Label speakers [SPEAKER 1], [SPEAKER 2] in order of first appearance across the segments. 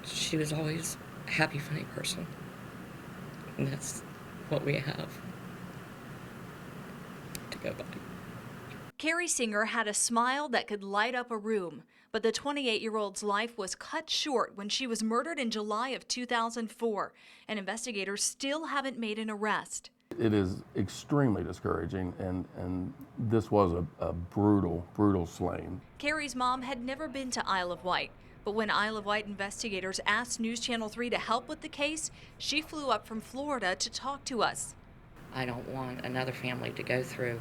[SPEAKER 1] she was always a happy, funny person. And that's what we have to go by.
[SPEAKER 2] Carrie Singer had a smile that could light up a room, but the 28-year-old's life was cut short when she was murdered in July of 2004, and investigators still haven't made an arrest.
[SPEAKER 3] It is extremely discouraging, and this was a brutal, brutal slaying.
[SPEAKER 2] Carrie's mom had never been to Isle of Wight, but when Isle of Wight investigators asked News Channel 3 to help with the case, she flew up from Florida to talk to us.
[SPEAKER 1] I don't want another family to go through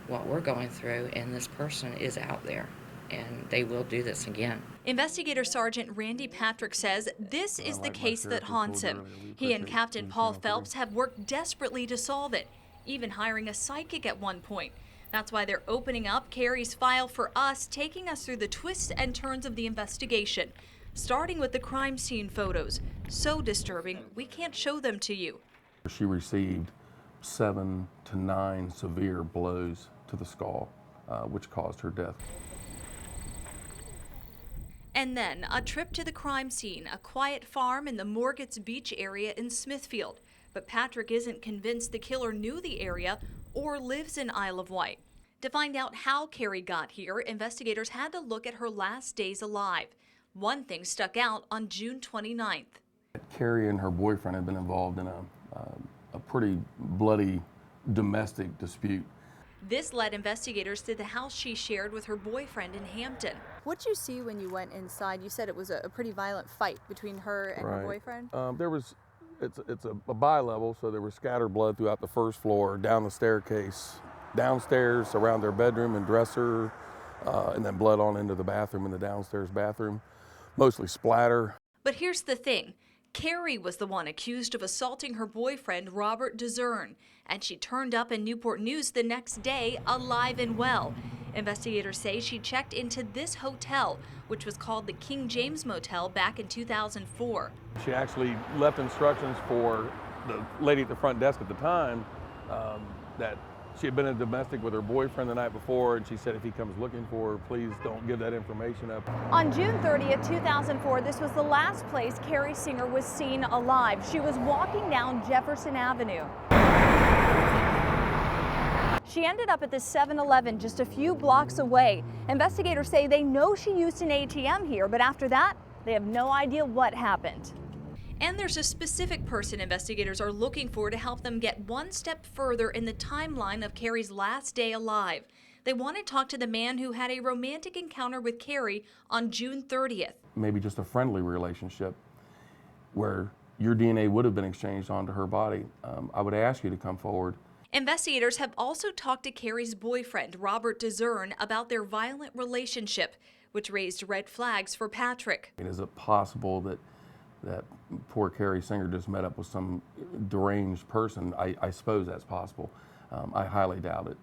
[SPEAKER 1] what we're going through, and this person is out there, and they will do this again.
[SPEAKER 2] Investigator Sergeant Randy Patrick says this is the case that haunts him. He and Captain Paul Phelps have worked desperately to solve it, even hiring a psychic at one point. That's why they're opening up Carrie's file for us, taking us through the twists and turns of the investigation, starting with the crime scene photos. So disturbing, we can't show them to you.
[SPEAKER 3] She received 7 to 9 severe blows to the skull, which caused her death.
[SPEAKER 2] And then a trip to the crime scene, a quiet farm in the Morgates Beach area in Smithfield. But Patrick isn't convinced the killer knew the area or lives in Isle of Wight. To find out how Carrie got here, investigators had to look at her last days alive. One thing stuck out on June 29th.
[SPEAKER 3] Carrie and her boyfriend had been involved in a pretty bloody domestic dispute.
[SPEAKER 2] This led investigators to the house she shared with her boyfriend in Hampton.
[SPEAKER 4] What'd you see when you went inside? You said it was a pretty violent fight between her and her boyfriend?
[SPEAKER 3] It's a bi-level, so there was scattered blood throughout the first floor, down the staircase, downstairs around their bedroom and dresser, and then blood on into the bathroom in the downstairs bathroom, mostly splatter.
[SPEAKER 2] But here's the thing. Carrie was the one accused of assaulting her boyfriend, Robert DeZern, and she turned up in Newport News the next day, alive and well. Investigators say she checked into this hotel, which was called the King James Motel back in 2004.
[SPEAKER 3] She actually left instructions for the lady at the front desk at the time that she had been in domestic with her boyfriend the night before, and she said if he comes looking for her, please don't give that information up.
[SPEAKER 4] On June 30th, 2004, this was the last place Carrie Singer was seen alive. She was walking down Jefferson Avenue. She ended up at the 7-Eleven just a few blocks away. Investigators say they know she used an ATM here, but after that, they have no idea what happened.
[SPEAKER 2] And there's a specific person investigators are looking for to help them get one step further in the timeline of Carrie's last day alive. They want to talk to the man who had a romantic encounter with Carrie on June 30th.
[SPEAKER 3] Maybe just a friendly relationship where your DNA would have been exchanged onto her body. I would ask you to come forward.
[SPEAKER 2] Investigators have also talked to Carrie's boyfriend, Robert DeZern, about their violent relationship, which raised red flags for Patrick.
[SPEAKER 3] Is it possible that poor Carrie Singer just met up with some deranged person? I suppose that's possible. I highly doubt it.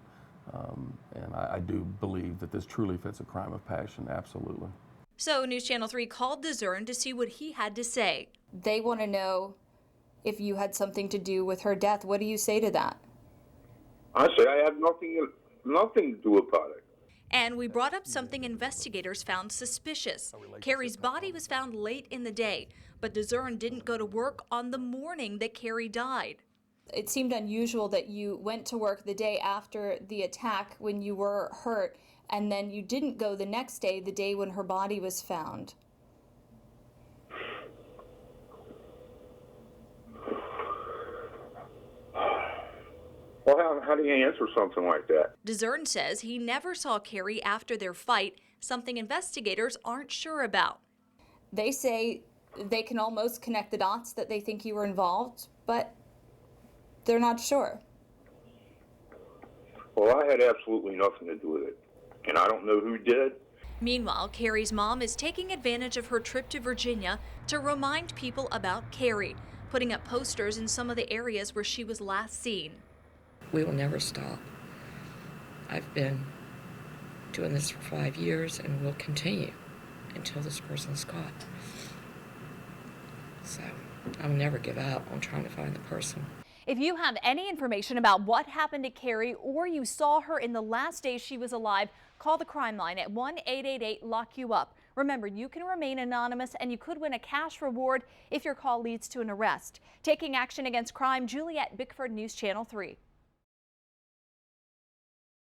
[SPEAKER 3] And I do believe that this truly fits a crime of passion, absolutely.
[SPEAKER 2] So News Channel 3 called DeZern to see what he had to say.
[SPEAKER 4] They want to know if you had something to do with her death. What do you say to that?
[SPEAKER 5] I say I have nothing to do about it.
[SPEAKER 2] And we brought up something investigators found suspicious. Carrie's body was found late in the day, but DeZern didn't go to work on the morning that Carrie died.
[SPEAKER 4] It seemed unusual that you went to work the day after the attack when you were hurt, and then you didn't go the next day, the day when her body was found.
[SPEAKER 5] Well, how do you answer something like that?
[SPEAKER 2] DeZern says he never saw Carrie after their fight, something investigators aren't sure about.
[SPEAKER 4] They say they can almost connect the dots that they think you were involved, but they're not sure.
[SPEAKER 5] Well, I had absolutely nothing to do with it, and I don't know who did.
[SPEAKER 2] Meanwhile, Carrie's mom is taking advantage of her trip to Virginia to remind people about Carrie, putting up posters in some of the areas where she was last seen.
[SPEAKER 1] We will never stop. I've been doing this for 5 years and will continue until this person's caught. So I'll never give up on trying to find the person.
[SPEAKER 4] If you have any information about what happened to Carrie or you saw her in the last days she was alive, call the crime line at 1-888-LOCK-YOU-UP.
[SPEAKER 6] Remember, you can remain anonymous and you could win a cash reward if your call leads to an arrest. Taking action against crime, Juliet, Bickford News Channel 3.